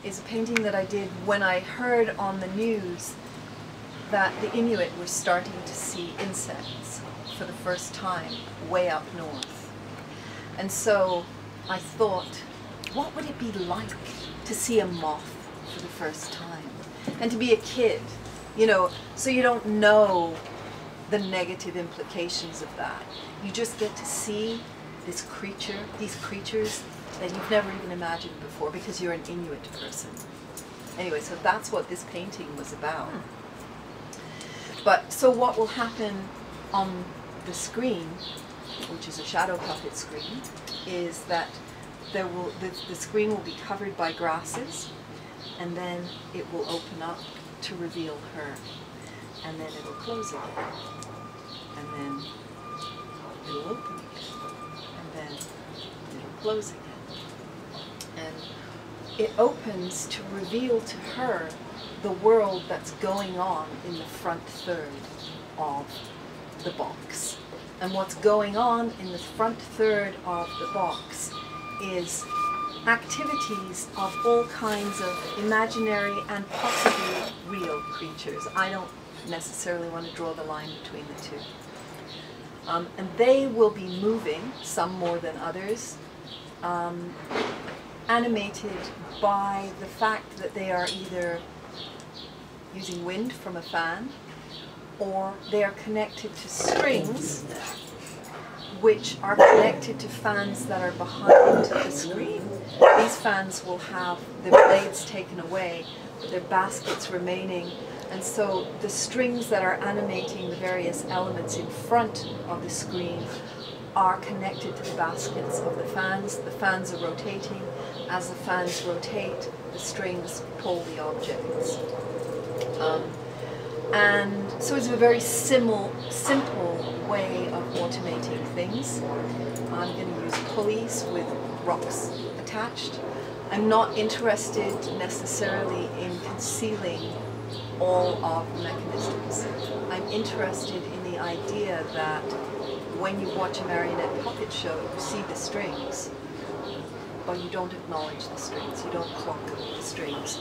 is a painting that I did when I heard on the news that the Inuit were starting to see insects for the first time way up north. And so I thought, what would it be like to see a moth for the first time? And to be a kid, you know, so you don't know the negative implications of that. You just get to see this creature, these creatures that you've never even imagined before because you're an Inuit person. Anyway, so that's what this painting was about. But so what will happen on the screen, which is a shadow puppet screen, is that the screen will be covered by grasses, and then it will open up to reveal her, and then it'll close again, and then it'll open again, and then it'll close again. And it opens to reveal to her the world that's going on in the front third of the box. And what's going on in the front third of the box is activities of all kinds of imaginary and possibly real creatures. I don't necessarily want to draw the line between the two. And they will be moving, some more than others, animated by the fact that they are either using wind from a fan, or they are connected to strings which are connected to fans that are behind the screen. These fans will have the blades taken away, but their baskets remaining, and so the strings that are animating the various elements in front of the screen are connected to the baskets of the fans. The fans are rotating. As the fans rotate, the strings pull the objects. And so it's a very simple way of automating things. I'm going to use pulleys with rocks attached. I'm not interested necessarily in concealing all of the mechanisms. I'm interested in the idea that when you watch a marionette puppet show, you see the strings, but you don't acknowledge the strings, you don't clock the strings.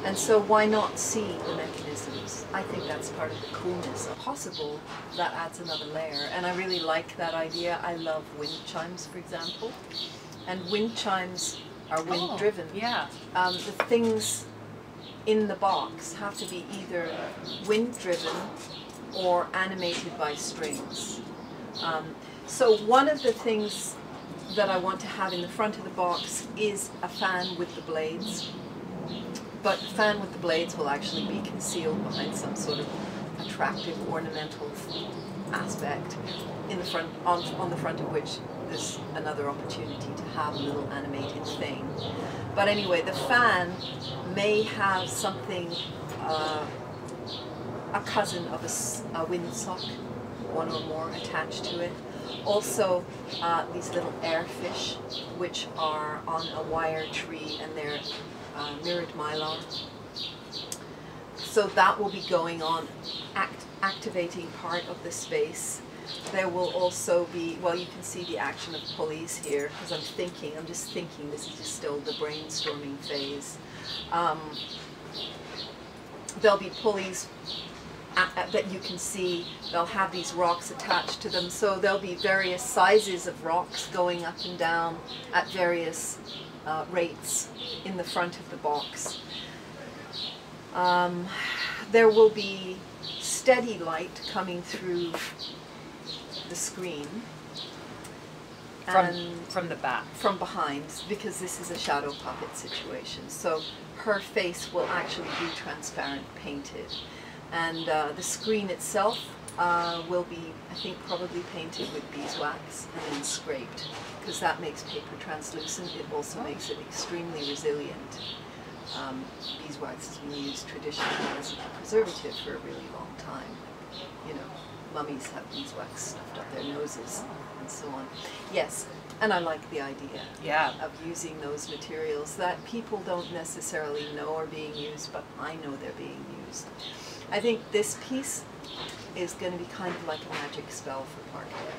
And so why not see the mechanisms? I think that's part of the coolness. Possible, that adds another layer. And I really like that idea. I love wind chimes, for example. And wind chimes are wind driven. Yeah. The things in the box have to be either wind driven or animated by strings. So one of the things that I want to have in the front of the box is a fan with the blades. But the fan with the blades will actually be concealed behind some sort of attractive ornamental aspect in the front, on the front of which there's another opportunity to have a little animated thing. But anyway, the fan may have something, a cousin of a windsock, one or more attached to it. Also, these little airfish, which are on a wire tree, and they're mirrored mylar. So that will be going on, activating part of the space. There will also be, well, you can see the action of pulleys here, because I'm just thinking, this is just still the brainstorming phase. There'll be pulleys that you can see. They'll have these rocks attached to them, so there'll be various sizes of rocks going up and down at various rates in the front of the box. There will be steady light coming through the screen. From the back. From behind, because this is a shadow puppet situation. So her face will actually be transparent painted. And the screen itself will be, I think, probably painted with beeswax and then scraped, because that makes paper translucent. It also makes it extremely resilient. Beeswax has been used traditionally as a preservative for a really long time. You know, mummies have beeswax stuffed up their noses and so on. Yes, and I like the idea of using those materials that people don't necessarily know are being used, but I know they're being used. I think this piece is going to be kind of like a magic spell for parquet.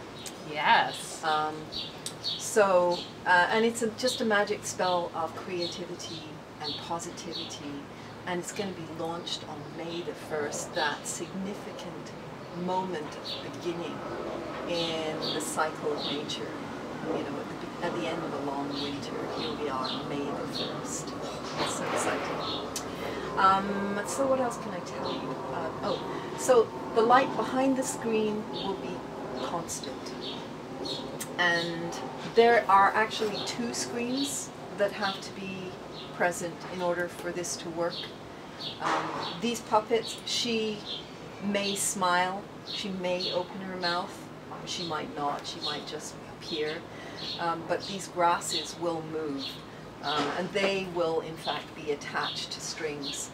Yes. And it's just a magic spell of creativity and positivity, and it's going to be launched on May the 1st, that significant moment of beginning in the cycle of nature. You know, at the end of a long winter, here we are, May the 1st. It's so exciting. So what else can I tell you? So the light behind the screen will be constant. And there are actually 2 screens that have to be present in order for this to work. These puppets, she may smile, she may open her mouth, she might not, she might just appear, but these grasses will move, and they will in fact be attached to strings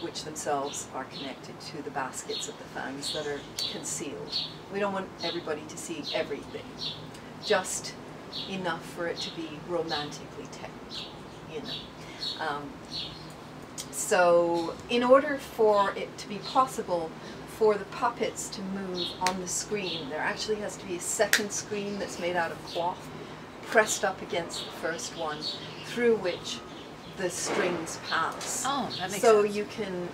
which themselves are connected to the baskets of the fans that are concealed. We don't want everybody to see everything, just enough for it to be romantically technical, you know. So in order for it to be possible for the puppets to move on the screen, there actually has to be a second screen that's made out of cloth pressed up against the first one, through which the strings pass. Oh, that makes so sense. you can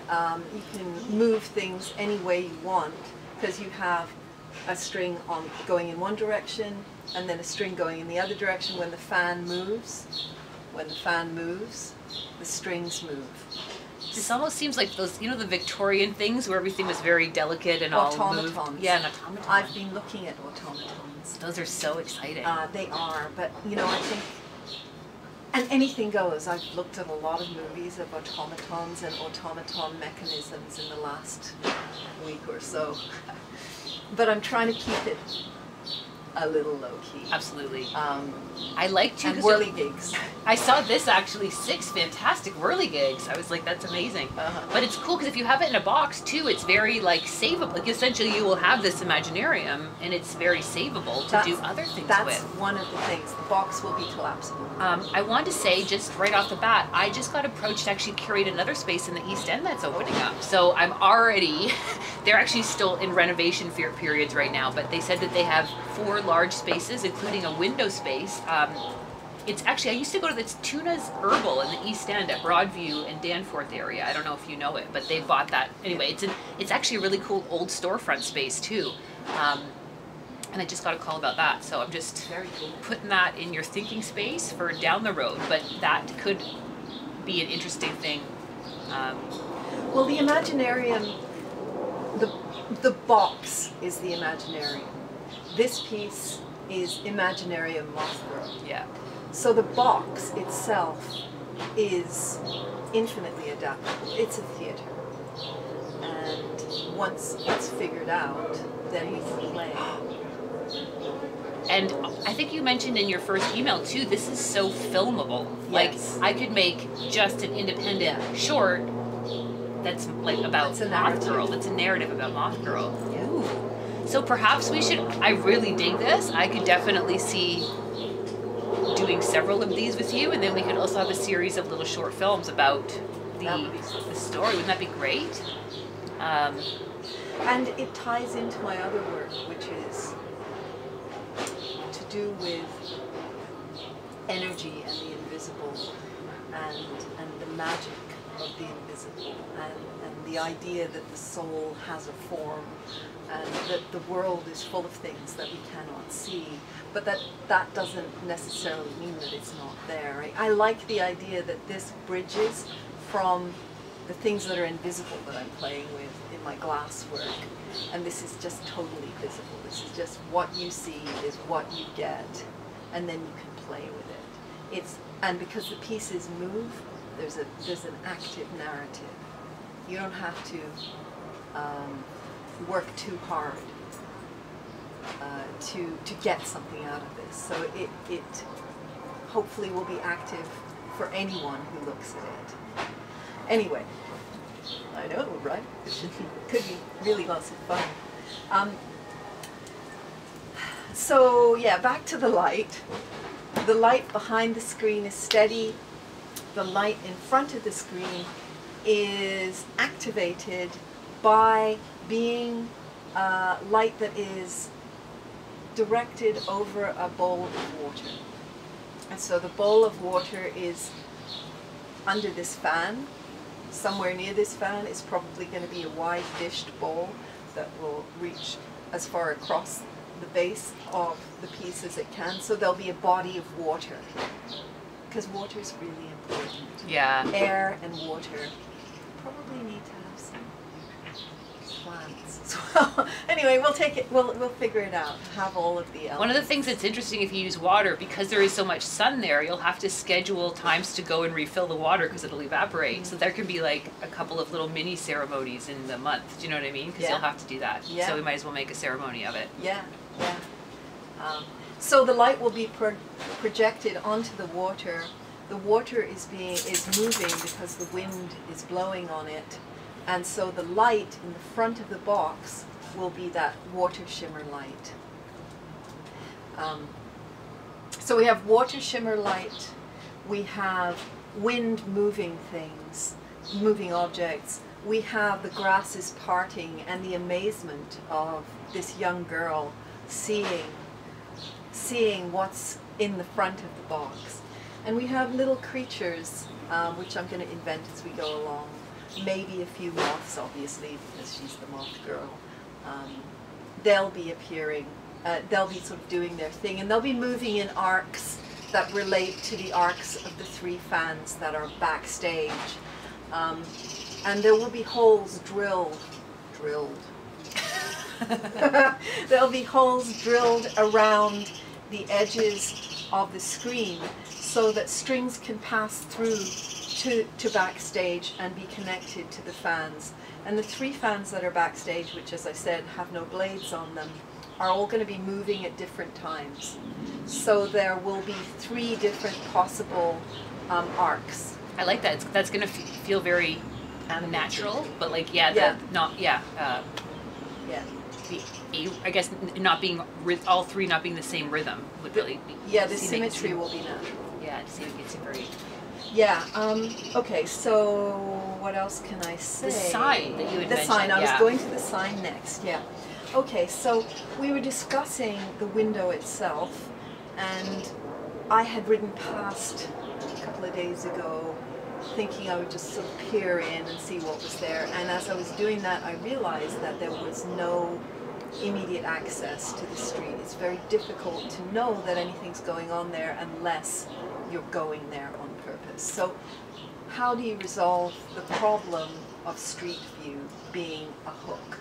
move things any way you want, because you have a string going in one direction and then a string going in the other direction. When the fan moves, the strings move. This almost seems like those, you know, the Victorian things where everything was very delicate and all moved. Automatons. Yeah, an automaton. I've been looking at automatons. Those are so exciting. They are, but you know, I think, and anything goes. I've looked at a lot of movies of automatons and automaton mechanisms in the last week or so, but I'm trying to keep it a little low key. Absolutely. I like to. And whirligigs. I saw this actually, 6 fantastic whirligigs. I was like, that's amazing. But it's cool because if you have it in a box too, it's very like savable. Like essentially, you will have this Imaginarium, and it's very savable to do other things with. That's one of the things. The box will be collapsible. I want to say just right off the bat, I just got approached to actually curate another space in the East End that's opening up. So I'm already. They're actually still in renovation periods right now, but they said that they have 4 large spaces, including a window space. It's actually, I used to go to this Tuna's Herbal in the East End at Broadview and Danforth area. I don't know if you know it, but they bought that. Anyway, it's actually a really cool old storefront space too. And I just got a call about that. So I'm just Very cool. putting that in your thinking space for down the road, but that could be an interesting thing. Well, the Imaginarium, the box is the Imaginarium. This piece is Imaginarium Mothgirl. Yeah. So the box itself is infinitely adaptable. It's a theater. And once it's figured out, then we can play. And I think you mentioned in your first email too, this is so filmable. Yes. Like I could make just an independent short that's like about Moth Girl. That's a narrative about Moth Girl. Yeah. Ooh. So perhaps we should, I really dig this. I could definitely see doing several of these with you, and then we could also have a series of little short films about the story. Wouldn't that be great? And it ties into my other work, which is to do with energy and the invisible, and the magic of the invisible, and the idea that the soul has a form, and that the world is full of things that we cannot see, but that doesn't necessarily mean that it's not there. I like the idea that this bridges from the things that are invisible that I'm playing with in my glass work, and this is just totally visible. This is just what you see is what you get, and then you can play with it. And because the pieces move, there's an active narrative. You don't have to work too hard to get something out of this. So it hopefully will be active for anyone who looks at it. Anyway, I know, right? Could be really lots of fun. So yeah, back to the light. The light behind the screen is steady. The light in front of the screen is activated by being light that is directed over a bowl of water. And so the bowl of water is under this fan, somewhere near this fan, is probably going to be a wide dished bowl that will reach as far across the base of the piece as it can. So there'll be a body of water, because water is really important. Yeah. Air and water. Probably need to have some plants as well. Anyway, we'll take it. We'll figure it out. Have all of the elements. One of the things that's interesting, if you use water, because there is so much sun there, you'll have to schedule times to go and refill the water because it'll evaporate. Mm-hmm. So there can be like a couple of little mini ceremonies in the month. Do you know what I mean? Because you'll have to do that. Yeah. So we might as well make a ceremony of it. Yeah, yeah. So the light will be projected onto the water. The water is moving because the wind is blowing on it, and so the light in the front of the box will be that water shimmer light. So we have water shimmer light, we have wind moving things, moving objects, we have the grasses parting and the amazement of this young girl seeing what's in the front of the box. And we have little creatures, which I'm going to invent as we go along. Maybe a few moths, obviously, because she's the moth girl. They'll be appearing, they'll be sort of doing their thing, and they'll be moving in arcs that relate to the arcs of the 3 fans that are backstage. And there will be holes drilled. There'll be holes drilled around the edges of the screen so that strings can pass through to backstage and be connected to the fans. And the 3 fans that are backstage, which as I said have no blades on them, are all going to be moving at different times. So there will be 3 different possible arcs. I like that. That's going to feel very natural, but like I guess not being all 3 not being the same rhythm would really be. Yeah, the symmetry will be natural. Yeah, it's very. Yeah. Okay. So what else can I say? The sign that you had mentioned. The sign. I was going to the sign next. Yeah. Okay. So we were discussing the window itself, and I had ridden past a couple of days ago, thinking I would just sort of peer in and see what was there. And as I was doing that, I realized that there was no immediate access to the street. It's very difficult to know that anything's going on there unless you're going there on purpose. So how do you resolve the problem of street view being a hook?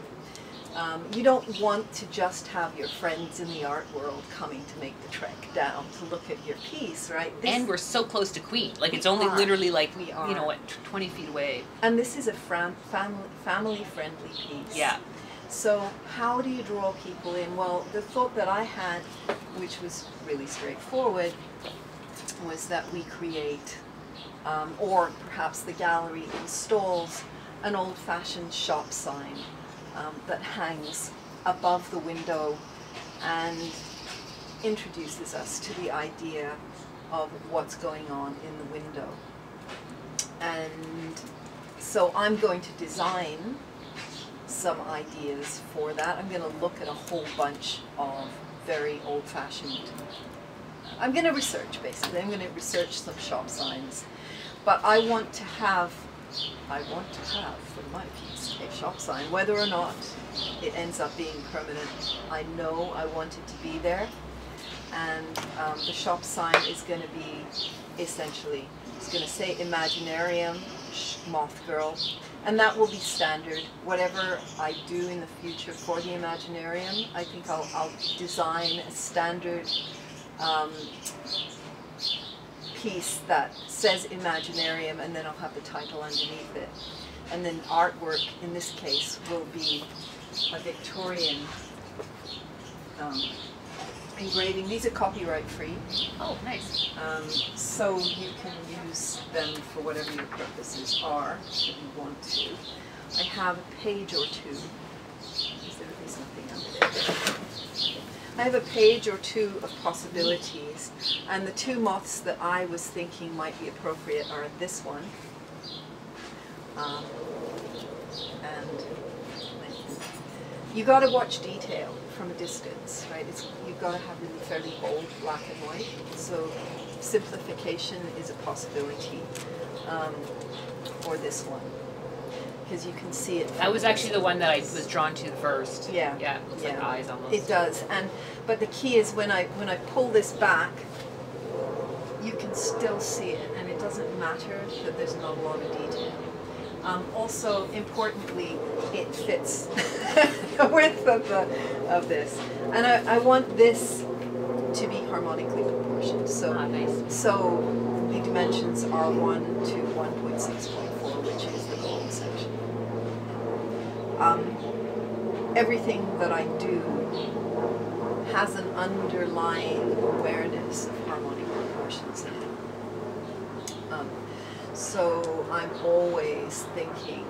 You don't want to just have your friends in the art world coming to make the trek down to look at your piece, right? And we're so close to Queen. Like it's only literally like, 20 feet away. And this is a family-friendly piece. Yeah. So how do you draw people in? Well, the thought that I had, which was really straightforward, was that we create, or perhaps the gallery installs, an old-fashioned shop sign that hangs above the window and introduces us to the idea of what's going on in the window. And so I'm going to design some ideas for that. I'm going to look at a whole bunch of very old-fashioned, I'm going to research basically. I'm going to research some shop signs. But I want to have for my piece a shop sign. Whether or not it ends up being permanent, I know I want it to be there. And the shop sign is going to be essentially, it's going to say Imaginarium, Moth Girl, and that will be standard. Whatever I do in the future for the Imaginarium, I think I'll design a standard piece that says Imaginarium, and then I'll have the title underneath it. And then artwork, in this case, will be a Victorian engraving. These are copyright free. Oh, nice. So you can use them for whatever your purposes are, if you want to. I have a page or 2. There's nothing under there. I have a page or 2 of possibilities, and the 2 moths that I was thinking might be appropriate are this one, and you got to watch detail from a distance, right? You've got to have really fairly bold black and white. So simplification is a possibility for this one, because you can see it. That was actually the one that I was drawn to first. Yeah. Yeah. It looks like eyes almost. It does, but the key is when I pull this back, you can still see it, and it doesn't matter that there's not a lot of detail. Also, importantly, it fits the width of this, and I want this to be harmonically proportioned. So, nice. So the dimensions are 1 to 1.6.4, which is the golden section. Everything that I do has an underlying awareness of harmonic proportions in it. So I'm always thinking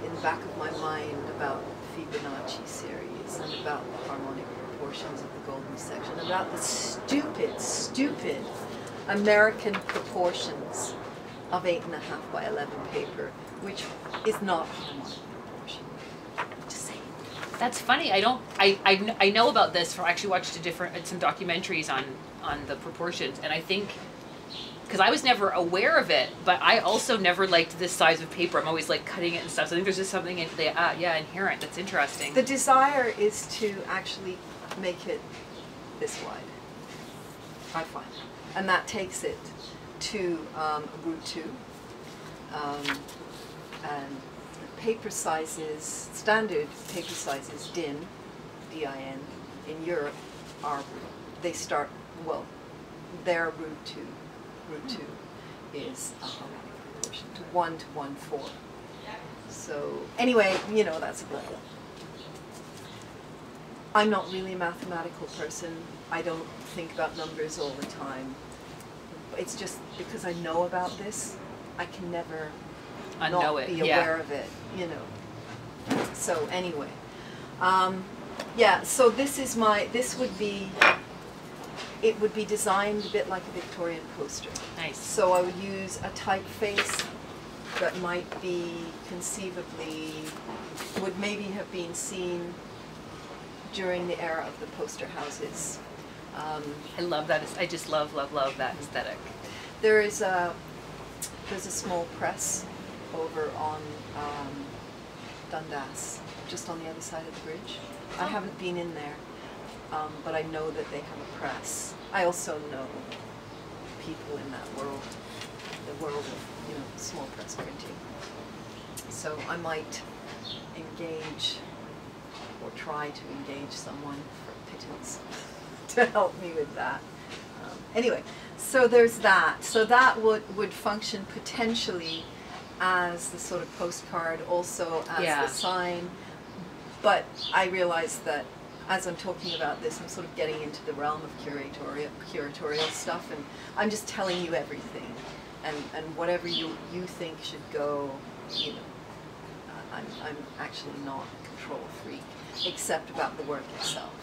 in the back of my mind about the Fibonacci series and about the harmonic proportions of the golden section, about the stupid American proportions of 8.5 by 11 paper, which is not harmonic proportion. Just saying. That's funny. I know about this from, I actually watched some documentaries on the proportions, and I think, because I was never aware of it, but I also never liked this size of paper. I'm always like cutting it and stuff. So I think there's just something inherent that's interesting. The desire is to actually make it this wide, I find, and that takes it to root 2, and paper sizes, standard paper sizes, DIN, D-I-N, in Europe are, they start, well, they're root 2. Root 2 is a harmonic proportion to 1 to 1.4. So anyway, you know, that's a blah. I'm not really a mathematical person. I don't think about numbers all the time. It's just because I know about this, I can never not be aware of it, you know. So anyway, yeah, so this would be, it would be designed a bit like a Victorian poster. Nice. So I would use a typeface that might be conceivably, would maybe have been seen during the era of the poster houses. I love that. I just love that aesthetic. There's a small press over on Dundas, just on the other side of the bridge. I haven't been in there. But I know that they have a press. I also know people in that world, the world of, you know, small press printing. So I might engage or try to engage someone for pittance to help me with that. Anyway, so there's that. So that would function potentially as the sort of postcard, also as the sign. But I realize that as I'm talking about this, I'm sort of getting into the realm of curatorial stuff, and I'm just telling you everything, and whatever you think should go, you know, I'm actually not a control freak, except about the work itself.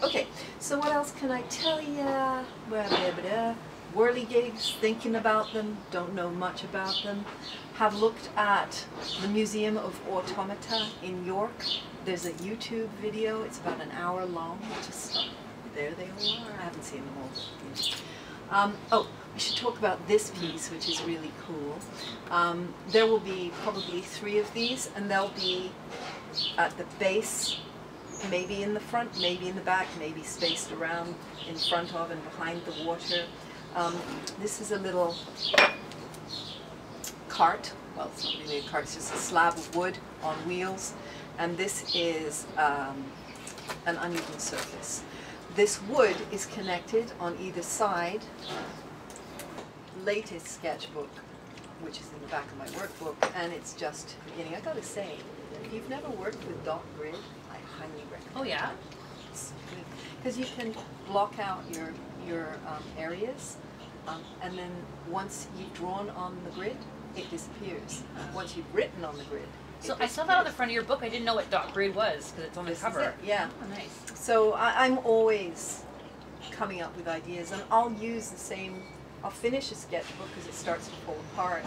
Okay, so what else can I tell you? Whirligigs, thinking about them, don't know much about them. Have looked at the Museum of Automata in York. There's a YouTube video, it's about an hour long, just there they all are. I haven't seen them all. Oh, we should talk about this piece, which is really cool. There will be probably 3 of these, and they'll be at the base, maybe in the front, maybe in the back, maybe spaced around in front of and behind the water. This is a little cart. Well, it's not really a cart, it's just a slab of wood on wheels. And this is an uneven surface. This wood is connected on either side. Latest sketchbook, which is in the back of my workbook, and it's just beginning. I gotta say, if you've never worked with dot grid, I highly recommend. Oh yeah? Because you can block out your areas, and then once you've drawn on the grid, it disappears. Once you've written on the grid, so I saw that on the front of your book. I didn't know what dot grid was because it's on the cover. Is it? Yeah. Oh, nice. So I'm always coming up with ideas, and I'll use the same. I'll finish a sketchbook because it starts to fall apart.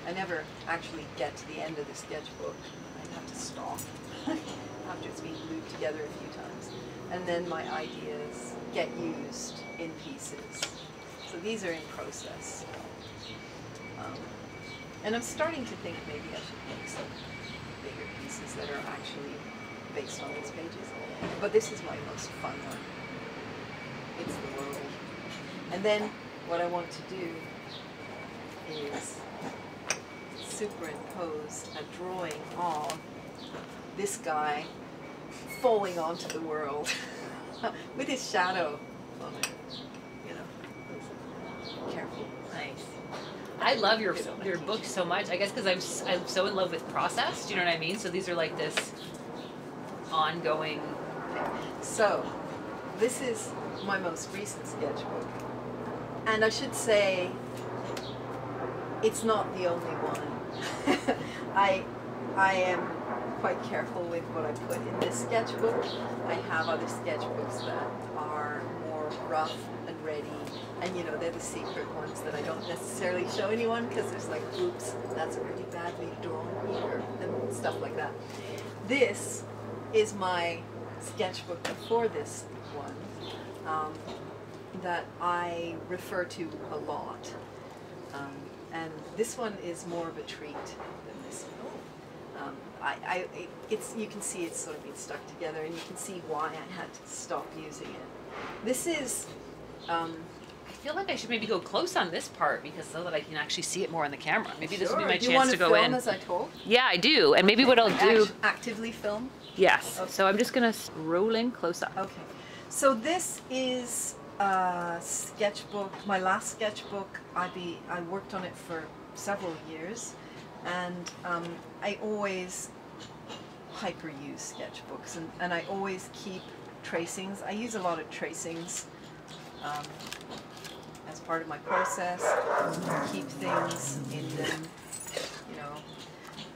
I never actually get to the end of the sketchbook. I have to stop after it's been glued together a few times, and then my ideas get used in pieces. So these are in process. And I'm starting to think maybe I should make some bigger pieces that are actually based on these pages. But this is my most fun one. It's the world. And then what I want to do is superimpose a drawing of this guy falling onto the world with his shadow on it. You know, careful. Nice. I love your book so much. I guess because I'm so in love with process. Do you know what I mean? So these are like this ongoing. So this is my most recent sketchbook, and I should say it's not the only one. I am quite careful with what I put in this sketchbook. I have other sketchbooks that are more rough and ready, and you know, they're the secret ones that I don't necessarily show anyone because there's like, oops, that's a really badly drawn here, and stuff like that. This is my sketchbook before this one that I refer to a lot. And this one is more of a treat than this one. It's, you can see it's sort of been stuck together, and you can see why I had to stop using it. This is, I feel like I should maybe go close on this part because so that I can actually see it more on the camera. Maybe this will be my chance to go in. Do you want to film as I talk? Yeah, I do. And maybe what I'll do. Actively film? Yes. Okay. So I'm just gonna roll in close up. Okay. So this is a sketchbook, my last sketchbook. I worked on it for several years, and I always hyperuse sketchbooks, and I always keep tracings. I use a lot of tracings as part of my process. Keep things in them, you know.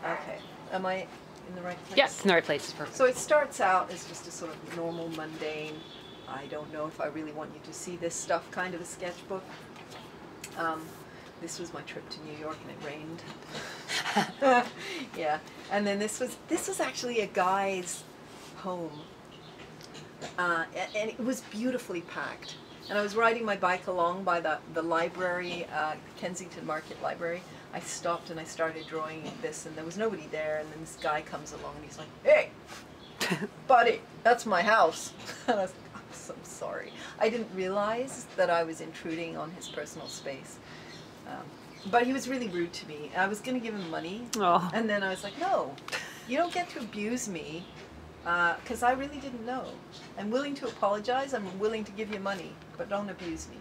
Okay, am I in the right place? Yes, in the right place. Perfect. So it starts out as just a sort of normal, mundane, I don't know if I really want you to see this stuff kind of a sketchbook. This was my trip to New York, and it rained. Yeah, and then this was actually a guy's home, and it was beautifully packed. And I was riding my bike along by the library, Kensington Market Library. I stopped and I started drawing this, and there was nobody there. And then this guy comes along and he's like, "Hey, buddy, that's my house." And I was like, "I'm so sorry. I didn't realize that I was intruding on his personal space." But he was really rude to me. I was going to give him money, and then I was like, "No, you don't get to abuse me, because I really didn't know. I'm willing to apologize. I'm willing to give you money, but don't abuse me."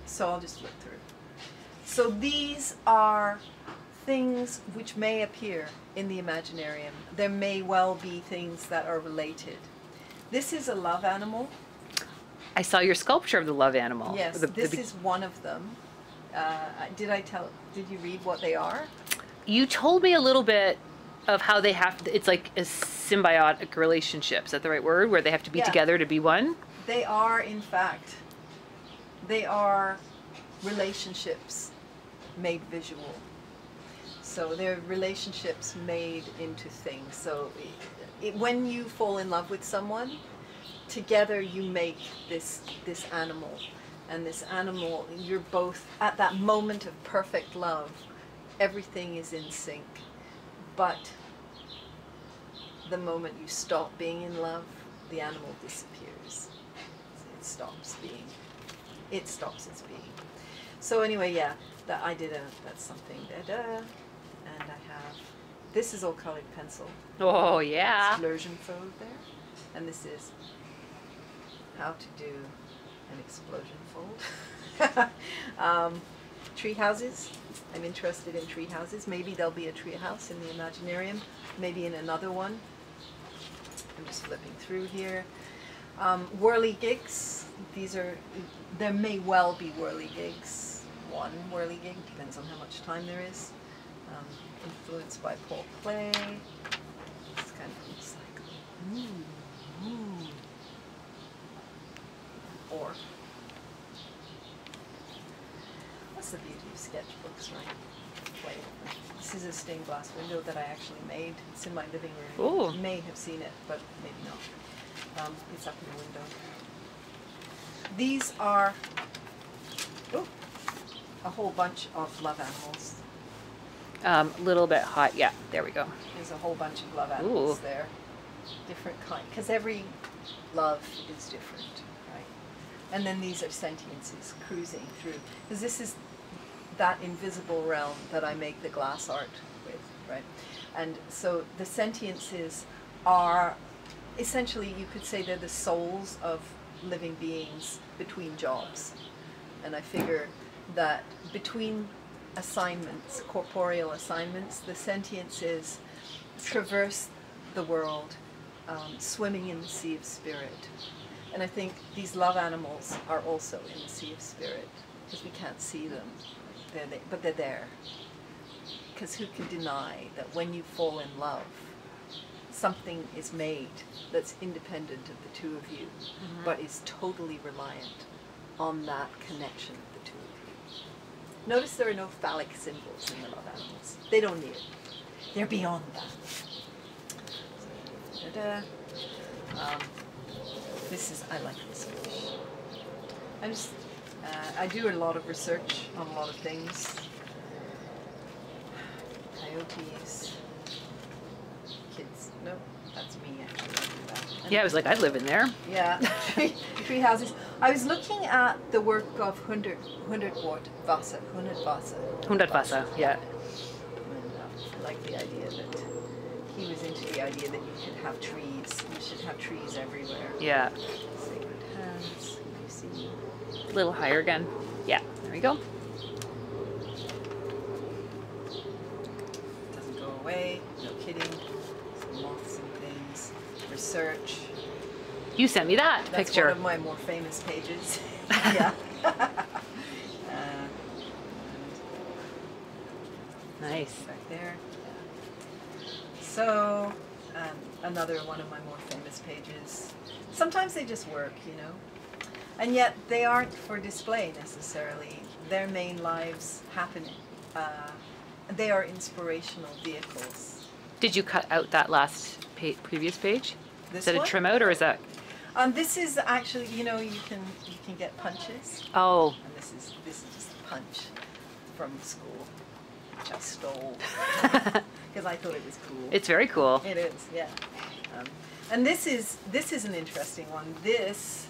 So I'll just flip through. So these are things which may appear in the Imaginarium. There may well be things that are related. This is a love animal. I saw your sculpture of the love animal. Yes, this is one of them. Did you read what they are? You told me a little bit of how they have to, it's like a symbiotic relationship. Is that the right word? Where they have to be together to be one? They are, in fact, they are relationships made visual. So they're relationships made into things. So when you fall in love with someone, together you make this animal. And this animal, you're both at that moment of perfect love. Everything is in sync. But the moment you stop being in love, the animal disappears. It stops its being. So anyway, yeah, that's something. And I have, this is all colored pencil. Oh, yeah. Explosion fold there. And this is how to do an explosion fold. Tree houses. I'm interested in tree houses. Maybe there'll be a tree house in the Imaginarium. Maybe in another one. I'm just flipping through here. Whirligigs. There may well be whirligigs. One whirligig, depends on how much time there is. Influenced by Paul Klee. This kind of looks like, or, what's the beauty of sketchbooks, right? Wait, this is a stained glass window that I actually made. It's in my living room. Ooh. You may have seen it, but maybe not. It's up in the window. these are a whole bunch of love animals. A little bit hot. Yeah, there we go. There's a whole bunch of love animals Ooh. there. Different kind, because every love is different, right? And then these are sentiences cruising through, because this is that invisible realm that I make the glass art with, right? And so the sentiences are essentially, you could say they're the souls of living beings between jobs. And I figure that between assignments, corporeal assignments, the sentiences traverse the world, swimming in the sea of spirit. And I think these love animals are also in the sea of spirit, because we can't see them, but they're there. Because who can deny that when you fall in love, something is made that's independent of the two of you, but is totally reliant on that connection of the two of you. Notice there are no phallic symbols in the love animals. They don't need it. They're beyond that. Da-da. This is, I like this fish. I do a lot of research on a lot of things. Coyotes, kids. No, that's me actually. I do that. And Yeah, I was like, I live in there. yeah, tree houses. I was looking at the work of Hundertwasser. Hundertwasser, yeah. And, I like the idea that he was into the idea that you should have trees. You should have trees everywhere. Yeah. Sacred hands. You see. A little higher again. Yeah, there we go. Doesn't go away. No kidding. Some moths and things. Research. You sent me that That's picture. one of my more famous pages. Yeah. Nice. Back there. Yeah. So, another one of my more famous pages. Sometimes they just work, you know. And yet they aren't for display necessarily. Their main lives happen. They are inspirational vehicles. Did you cut out that last previous page? This Is that one? a trim out or is that? This is actually, you know, you can get punches. Oh, And this is just a punch from school, which I stole because I thought it was cool. it's very cool. It is, yeah. And this is an interesting one. This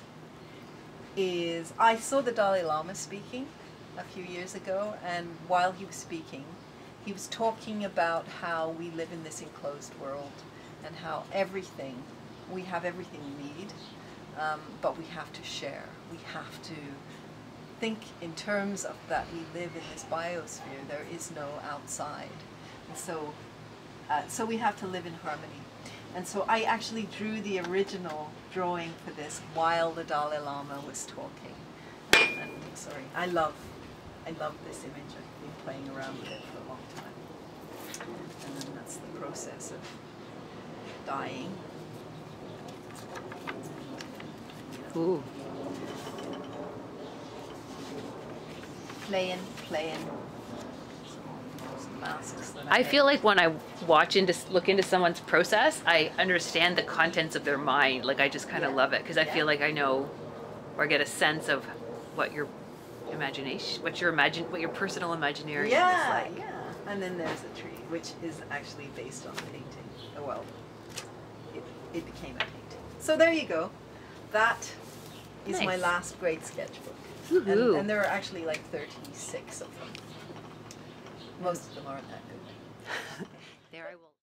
is, I saw the Dalai Lama speaking a few years ago, and while he was speaking, he was talking about how we live in this enclosed world and how we have everything we need, but we have to share. We have to think in terms of that we live in this biosphere. There is no outside. And so we have to live in harmony. And so I actually drew the original drawing for this while the Dalai Lama was talking. And sorry, I love this image. I've been playing around with it for a long time. And then that's the process of dying. Ooh. Playing. Some masks that I feel like when I look into someone's process, I understand the contents of their mind. Like I just kind of Yeah. love it because I Yeah. feel like I know or get a sense of what your imagination, what your personal imaginary is like. Yeah. And then there's a tree, which is actually based on a painting. Well, it became a painting. So there you go. That is my Nice. last great sketchbook. Woohoo. And there are actually like 36 of them. Most of them aren't that good. There I will.